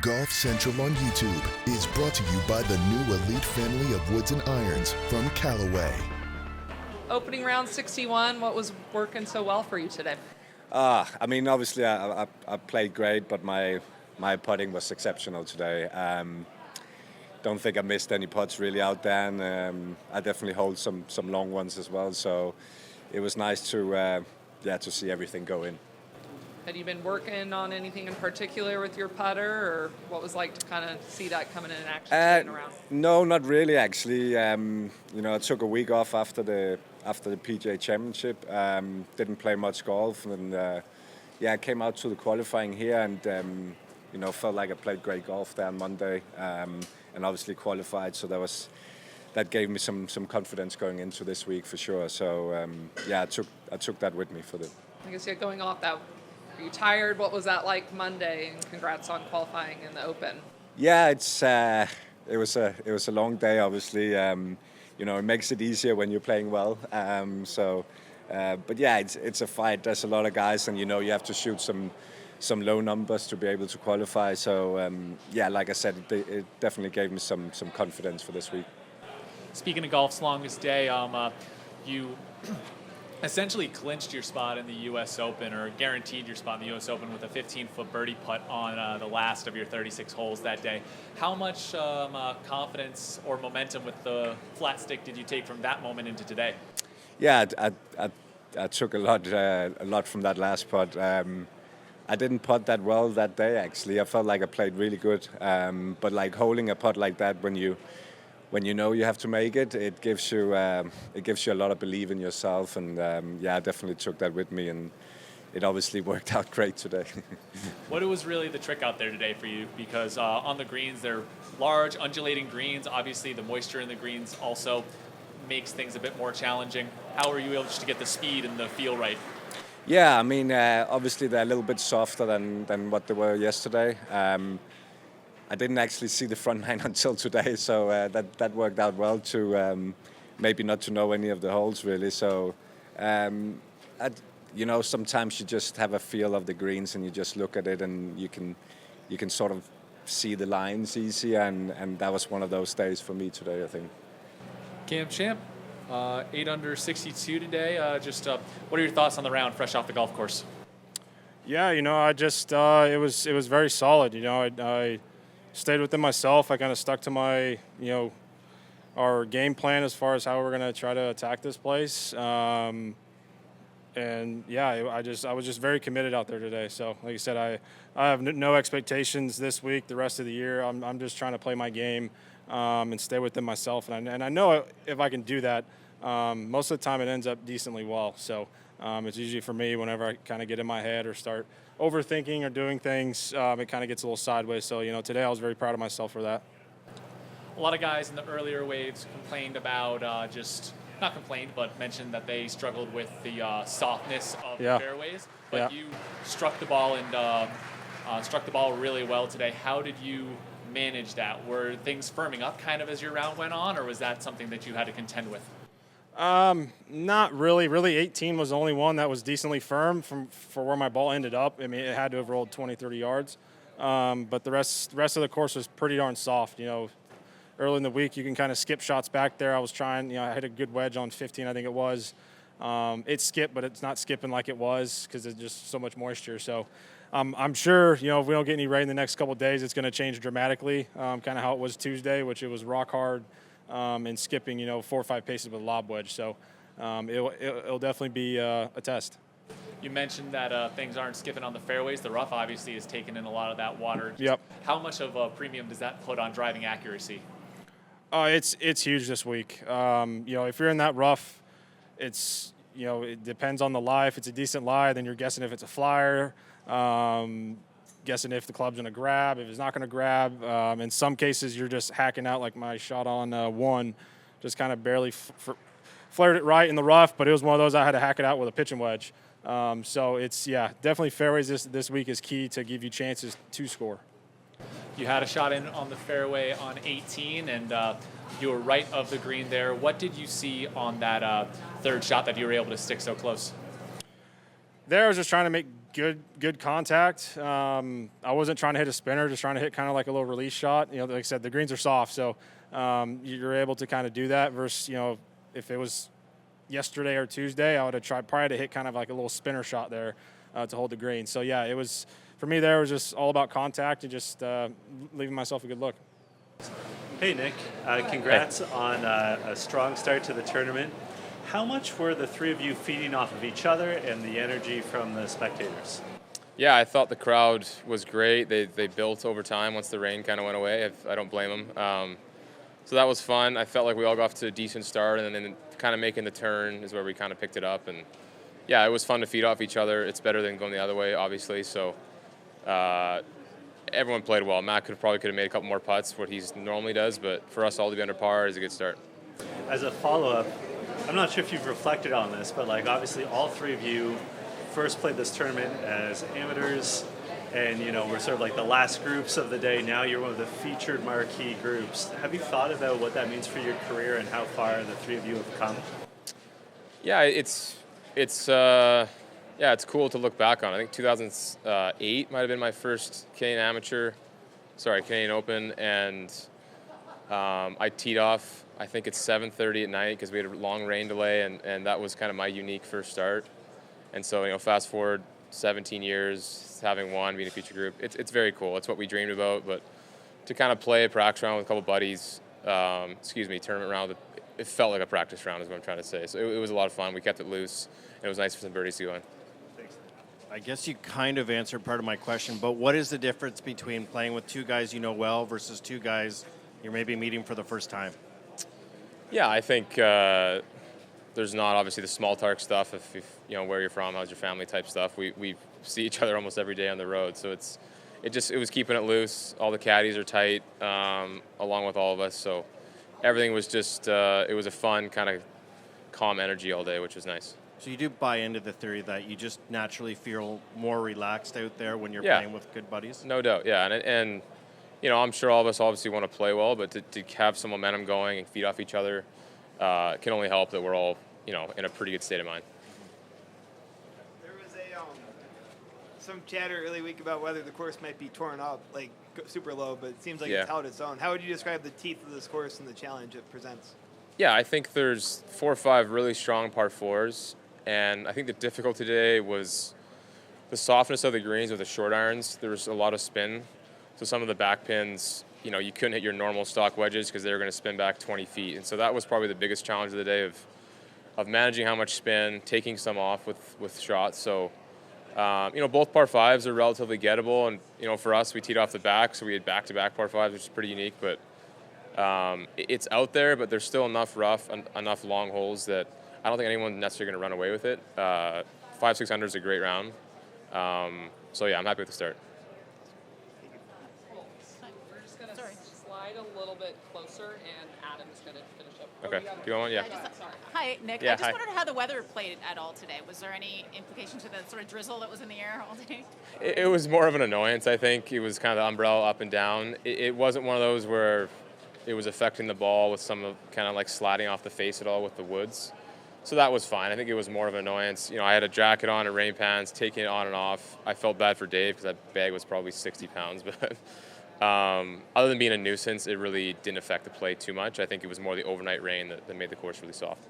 Golf Central on YouTube is brought to you by the new elite family of woods and irons from Callaway. Opening round 61, what was working so well for you today? Obviously I played great, but my putting was exceptional today. Don't think I missed any putts really out there, and I definitely hold some long ones as well. So it was nice to see everything go in. Had you been working on anything in particular with your putter, or what was like to kind of see that coming in action around? No, not really actually. I took a week off after the PGA Championship. Didn't play much golf, and I came out to the qualifying here, and felt like I played great golf there on Monday, and obviously qualified. So that gave me some confidence going into this week for sure. So I took that with me for the. I guess going off that. Are you tired? What was that like Monday? And congrats on qualifying in the Open. Yeah, it was a long day. Obviously, it makes it easier when you're playing well. It's a fight. There's a lot of guys, and you have to shoot some low numbers to be able to qualify. So like I said, it definitely gave me some confidence for this week. Speaking of golf's longest day, you essentially clinched your spot in the U.S. Open, or guaranteed your spot in the U.S. Open with a 15-foot birdie putt on the last of your 36 holes that day. How much confidence or momentum with the flat stick did you take from that moment into today? Yeah, I took a lot from that last putt. I didn't putt that well that day, actually. I felt like I played really good, but like holding a putt like that when you know you have to make it, it gives you a lot of belief in yourself, and I definitely took that with me, and it obviously worked out great today. What was really the trick out there today for you? Because on the greens, they're large, undulating greens. Obviously, the moisture in the greens also makes things a bit more challenging. How were you able just to get the speed and the feel right? Yeah, obviously they're a little bit softer than what they were yesterday. I didn't actually see the front nine until today, so that worked out well to maybe not to know any of the holes really. So, sometimes you just have a feel of the greens and you just look at it and you can sort of see the lines easier, and that was one of those days for me today, I think. Cam Champ, 8 under 62 today. What are your thoughts on the round, fresh off the golf course? Yeah, it was very solid. I stayed within myself. I kind of stuck to my, our game plan as far as how we're going to try to attack this place. I was just very committed out there today. So, like I said, I have no expectations this week, the rest of the year. I'm just trying to play my game and stay within myself. And I know if I can do that, most of the time it ends up decently well. So it's usually for me whenever I kind of get in my head or start overthinking or doing things, it kind of gets a little sideways. So, today I was very proud of myself for that. A lot of guys in the earlier waves complained about but mentioned that they struggled with the softness of the fairways. But you struck the ball really well today. How did you manage that? Were things firming up kind of as your round went on, or was that something that you had to contend with? Not really. Really, 18 was the only one that was decently firm for where my ball ended up. It had to have rolled 20, 30 yards. But the rest of the course was pretty darn soft. Early in the week, you can kind of skip shots back there. I was trying, I had a good wedge on 15, I think it was. It skipped, but it's not skipping like it was because there's just so much moisture. So I'm sure, if we don't get any rain the next couple of days, it's going to change dramatically, kind of how it was Tuesday, which it was rock hard. And skipping, 4 or 5 paces with a lob wedge. So it'll definitely be a test. You mentioned that things aren't skipping on the fairways. The rough obviously is taking in a lot of that water. Yep. How much of a premium does that put on driving accuracy? It's huge this week. If you're in that rough, it's, it depends on the lie. If it's a decent lie, then you're guessing if it's a flyer. Guessing if the club's going to grab, if it's not going to grab. In some cases, you're just hacking out, like my shot on one, just kind of barely flared it right in the rough, but it was one of those I had to hack it out with a pitching wedge. So it's, definitely fairways this week is key to give you chances to score. You had a shot in on the fairway on 18, and you were right of the green there. What did you see on that third shot that you were able to stick so close? There, I was just trying to make good contact. I wasn't trying to hit a spinner, just trying to hit kind of like a little release shot. You know, like I said, the greens are soft, so you're able to kind of do that versus, you know, if it was yesterday or Tuesday, I would have probably to hit kind of like a little spinner shot there to hold the green. So yeah, it was, for me there, it was just all about contact and just leaving myself a good look. Hey Nick, congrats on a strong start to the tournament. How much were the three of you feeding off of each other and the energy from the spectators? Yeah, I thought the crowd was great. They built over time once the rain kind of went away. I don't blame them. So that was fun. I felt like we all got off to a decent start, and then kind of making the turn is where we kind of picked it up. And yeah, it was fun to feed off each other. It's better than going the other way, obviously. So everyone played well. Matt could have made a couple more putts, what he normally does, but for us all to be under par is a good start. As a follow-up, I'm not sure if you've reflected on this, but like obviously all three of you first played this tournament as amateurs, and you know we're sort of like the last groups of the day. Now you're one of the featured marquee groups. Have you thought about what that means for your career and how far the three of you have come? Yeah, it's cool to look back on. I think 2008 might have been my first Canadian Open, and I teed off. I think it's 7:30 at night because we had a long rain delay, and that was kind of my unique first start. And so, you know, fast forward 17 years, having won, being a feature group, it's very cool. It's what we dreamed about. But to kind of play a practice round with a couple buddies, tournament round, it felt like a practice round is what I'm trying to say. So it was a lot of fun. We kept it loose, and it was nice for some birdies to go in. I guess you kind of answered part of my question, but what is the difference between playing with two guys you know well versus two guys you're maybe meeting for the first time? Yeah, I think there's not obviously the small talk stuff. If you know where you're from, how's your family type stuff. We see each other almost every day on the road, so it was keeping it loose. All the caddies are tight, along with all of us. So everything was just it was a fun kind of calm energy all day, which was nice. So you do buy into the theory that you just naturally feel more relaxed out there when you're playing with good buddies? No doubt, yeah, and you know, I'm sure all of us obviously want to play well, but to have some momentum going and feed off each other can only help that we're all, you know, in a pretty good state of mind. There was some chatter early week about whether the course might be torn up, like super low, but it seems like it's held its own. How would you describe the teeth of this course and the challenge it presents? Yeah, I think there's 4 or 5 really strong par 4s, and I think the difficulty today was the softness of the greens with the short irons. There was a lot of spin. So some of the back pins, you know, you couldn't hit your normal stock wedges because they were going to spin back 20 feet. And so that was probably the biggest challenge of the day of managing how much spin, taking some off with shots. So, you know, both par 5s are relatively gettable. And, you know, for us, we teed off the back, so we had back-to-back par 5s, which is pretty unique. But it's out there, but there's still enough rough, enough long holes that I don't think anyone's necessarily going to run away with it. 5-6 is a great round. So, yeah, I'm happy with the start. Slide a little bit closer, and Adam's going to finish up. Okay. Do you want one? Yeah. Hi, Nick. Yeah, I just hi. wondered how the weather played at all today. Was there any implication to the sort of drizzle that was in the air all day? It was more of an annoyance, I think. It was kind of the umbrella up and down. It wasn't one of those where it was affecting the ball with some of kind of like sliding off the face at all with the woods. So that was fine. I think it was more of an annoyance. You know, I had a jacket on and rain pants, taking it on and off. I felt bad for Dave because that bag was probably 60 pounds, but other than being a nuisance, it really didn't affect the play too much. I think it was more the overnight rain that made the course really soft.